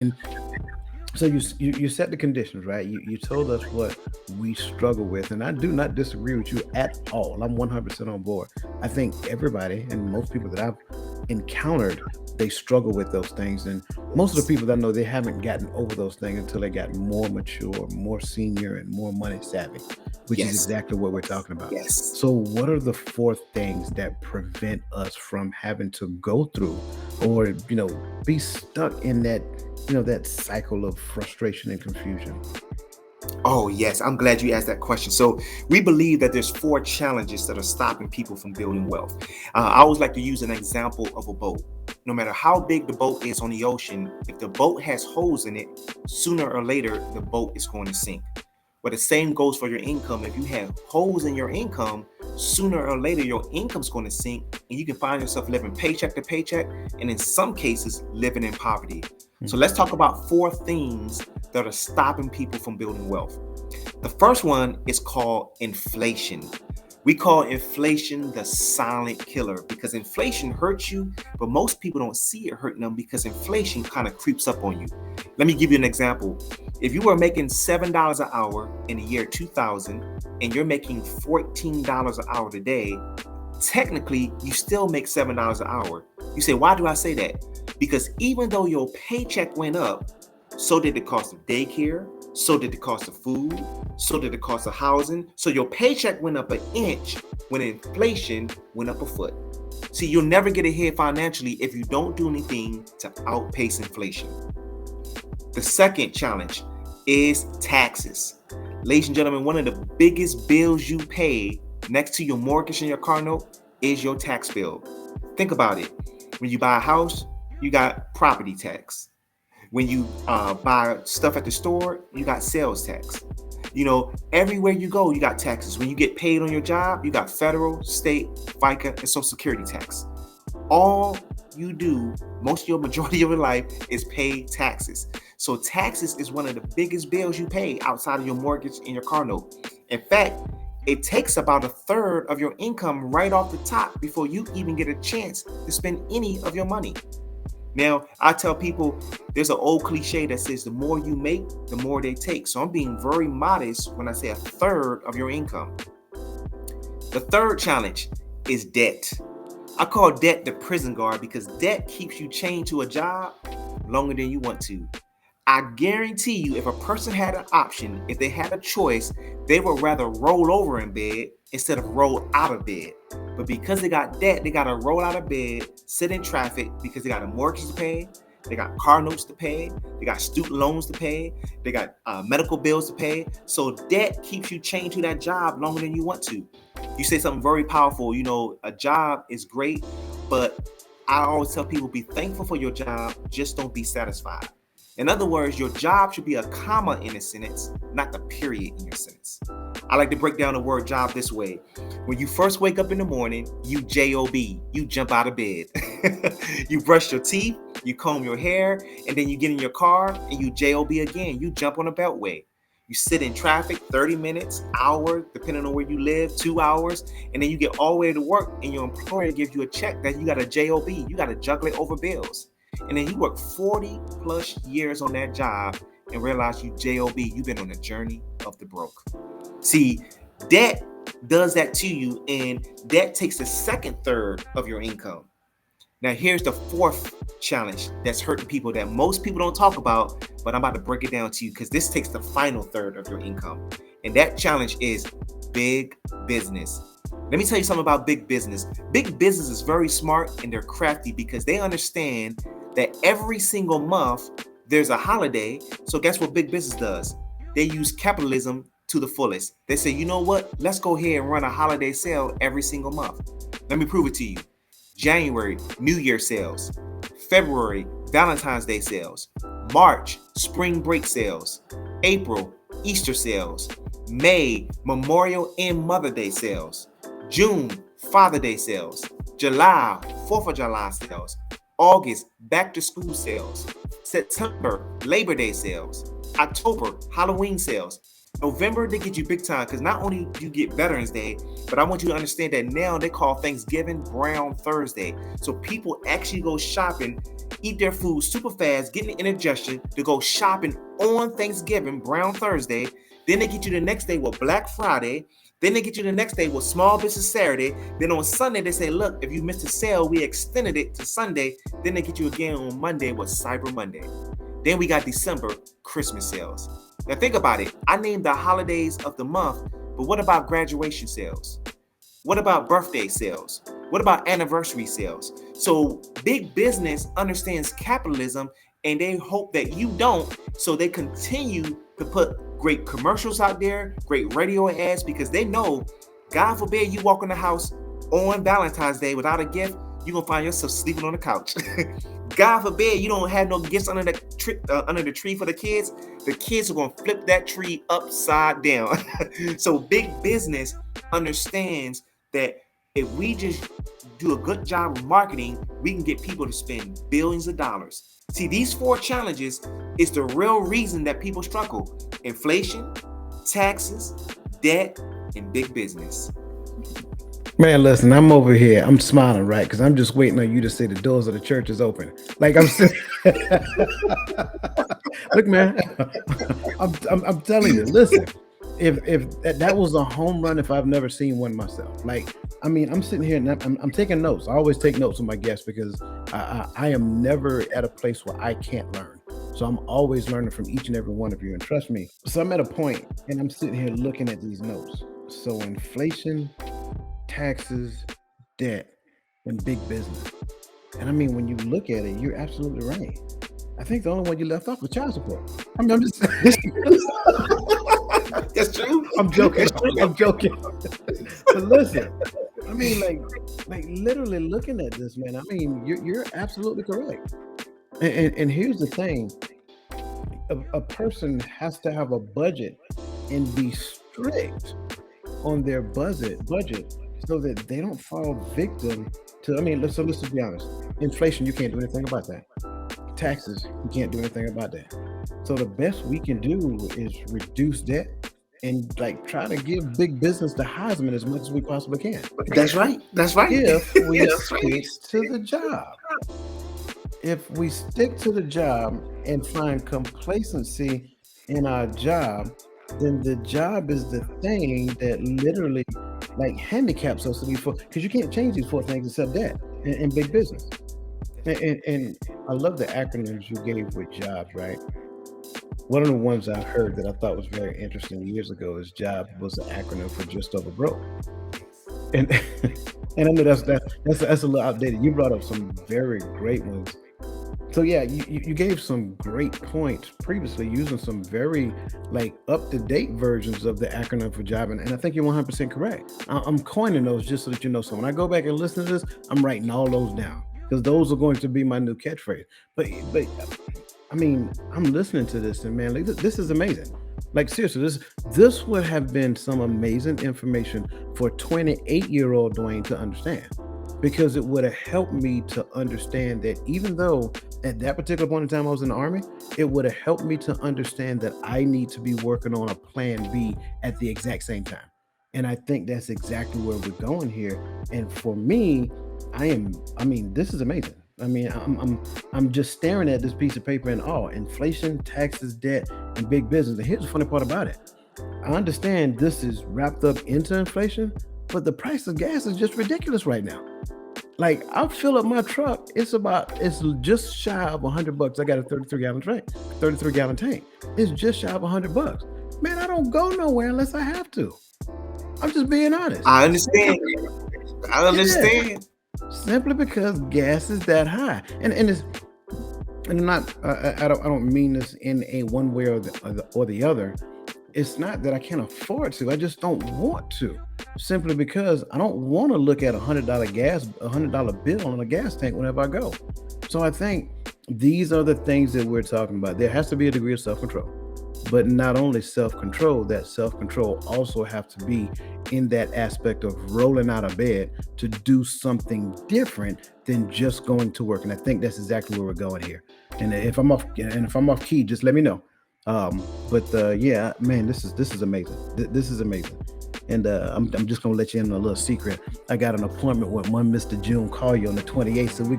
And so you set the conditions, right? You told us what we struggle with, and I do not disagree with you at all. I'm 100% on board. I think everybody and most people that I've encountered, they struggle with those things, and most of the Yes. people that I know, they haven't gotten over those things until they got more mature, more senior, and more money savvy, which is Yes. exactly what we're talking about. Yes. So, what are the four things that prevent us from having to go through, or be stuck in that cycle of frustration and confusion? Oh, yes. I'm glad you asked that question. So, we believe that there's four challenges that are stopping people from building wealth. I always like to use an example of a boat. No matter how big the boat is on the ocean, if the boat has holes in it, sooner or later, the boat is going to sink. But the same goes for your income. If you have holes in your income, sooner or later, your income's going to sink, and you can find yourself living paycheck to paycheck, and in some cases, living in poverty. So, let's talk about four things that are stopping people from building wealth. The first one is called inflation. We call inflation the silent killer because inflation hurts you, but most people don't see it hurting them because inflation kind of creeps up on you. Let me give you an example. If you were making $7 an hour in the year 2000 and you're making $14 an hour today, technically you still make $7 an hour. You say, why do I say that? Because even though your paycheck went up, so did the cost of daycare, so did the cost of food, so did the cost of housing. So your paycheck went up an inch when inflation went up a foot. See, you'll never get ahead financially if you don't do anything to outpace inflation. The second challenge is taxes. Ladies and gentlemen, one of the biggest bills you pay next to your mortgage and your car note is your tax bill. Think about it. When you buy a house, you got property tax. When you buy stuff at the store, you got sales tax. Everywhere you go, you got taxes. When you get paid on your job, you got federal, state, FICA, and Social Security tax. All you do, most of your majority of your life, is pay taxes. So taxes is one of the biggest bills you pay outside of your mortgage and your car note. In fact, it takes about a third of your income right off the top before you even get a chance to spend any of your money. Now, I tell people there's an old cliche that says the more you make, the more they take. So I'm being very modest when I say a third of your income. The third challenge is debt. I call debt the prison guard because debt keeps you chained to a job longer than you want to. I guarantee you, if a person had an option, if they had a choice, they would rather roll over in bed instead of roll out of bed. But because they got debt, they got to roll out of bed, sit in traffic because they got a mortgage to pay, they got car notes to pay, they got student loans to pay, they got medical bills to pay. So debt keeps you chained to that job longer than you want to. You say something very powerful. A job is great, but I always tell people be thankful for your job, just don't be satisfied. In other words, your job should be a comma in a sentence, not the period in your sentence. I like to break down the word job this way. When you first wake up in the morning, you JOB, you jump out of bed. You brush your teeth, you comb your hair, and then you get in your car and you JOB again. You jump on a beltway. You sit in traffic 30 minutes, hour, depending on where you live, 2 hours, and then you get all the way to work and your employer gives you a check that you got a JOB. You got to juggle it over bills. And then you work 40 plus years on that job and realize you JOB, you've been on a journey of the broke. See, debt does that to you, and debt takes the second third of your income. Now, here's the fourth challenge that's hurting people that most people don't talk about, but I'm about to break it down to you because this takes the final third of your income. And that challenge is big business. Let me tell you something about big business. Big business is very smart and they're crafty because they understand that every single month there's a holiday. So guess what big business does? They use capitalism to the fullest. They say, you know what? Let's go ahead and run a holiday sale every single month. Let me prove it to you. January, New Year sales. February, Valentine's Day sales. March, spring break sales. April, Easter sales. May, Memorial and Mother Day sales. June, Father Day sales. July, 4th of July sales. August, back to school sales. September, Labor Day sales. October, Halloween sales. November, they get you big time because not only do you get Veterans Day, but I want you to understand that now they call Thanksgiving Brown Thursday. So people actually go shopping eat their food super fast, getting the indigestion to go shopping on Thanksgiving, Brown Thursday. Then they get you the next day with Black Friday. Then they get you the next day with Small Business Saturday. Then on Sunday, they say, look, if you missed a sale, we extended it to Sunday. Then they get you again on Monday with Cyber Monday. Then we got December, Christmas sales. Now think about it. I named the holidays of the month, but what about graduation sales? What about birthday sales? What about anniversary sales? So big business understands capitalism and they hope that you don't. So they continue to put great commercials out there, great radio ads, because they know, God forbid you walk in the house on Valentine's Day without a gift, you're going to find yourself sleeping on the couch. God forbid you don't have no gifts under the tree for the kids. The kids are going to flip that tree upside down. So big business understands that if we just do a good job of marketing, we can get people to spend billions of dollars. See, these 4 challenges is the real reason that people struggle. Inflation, taxes, debt, and big business. Man, listen, I'm over here. I'm smiling, right? Because I'm just waiting on you to say the doors of the church is open. Like I'm sitting. Look, man, I'm telling you. Listen, if that was a home run, if I've never seen one myself. Like, I mean, I'm sitting here and I'm taking notes. I always take notes on my guests because I am never at a place where I can't learn. So I'm always learning from each and every one of you. And trust me, so I'm at a point and I'm sitting here looking at these notes. So inflation, taxes, debt, and big business. And I mean, when you look at it, you're absolutely right. I think the only one you left off was child support. I mean, I'm just. That's true. I'm joking. I'm joking. But listen, I mean, like literally looking at this, man. I mean, you're absolutely correct. And here's the thing: a person has to have a budget and be strict on their budget so that they don't fall victim to. I mean, let's just be honest. Inflation, you can't do anything about that. Taxes, you can't do anything about that. So the best we can do is reduce debt and like try to give big business the Heisman as much as we possibly can. That's right. That's right. If we stick to the job. If we stick to the job and find complacency in our job, then the job is the thing that literally like handicaps us to these 4, because you can't change these 4 things except that and big business. And I love the acronyms you gave with jobs, right? One of the ones I heard that I thought was very interesting years ago is job was an acronym for just over broke. And and I know that's a little outdated. You brought up some very great ones. So yeah, you gave some great points previously using some very like up to date versions of the acronym for job, and I think you're 100% correct. I'm coining those just so that you know. So when I go back and listen to this, I'm writing all those down because those are going to be my new catchphrase. But I mean, I'm listening to this and man, like, this is amazing. Like seriously, this would have been some amazing information for 28-year-old Dwayne to understand because it would have helped me to understand that even though at that particular point in time I was in the army, it would have helped me to understand that I need to be working on a plan B at the exact same time. And I think that's exactly where we're going here. And for me, I mean, this is amazing. I mean, I'm just staring at this piece of paper in awe. Inflation, taxes, debt, and big business. And here's the funny part about it. I understand this is wrapped up into inflation, but the price of gas is just ridiculous right now. Like I'll fill up my truck. It's just shy of $100. I got a 33 gallon tank. It's just shy of $100. Man, I don't go nowhere unless I have to. I'm just being honest. I understand. I understand. Yeah. Simply because gas is that high, and it's and I'm not. I don't mean this in a one way or the other. It's not that I can't afford to. I just don't want to. Simply because I don't want to look at $100 bill on a gas tank whenever I go. So I think these are the things that we're talking about. There has to be a degree of self-control. But not only self-control, that self-control also have to be in that aspect of rolling out of bed to do something different than just going to work. And I think that's exactly where we're going here. And if I'm off key, just let me know. Yeah, man, this is amazing. This is amazing. And I'm just gonna let you in on a little secret. I got an appointment with one Mr. June Collier on the 28th, so we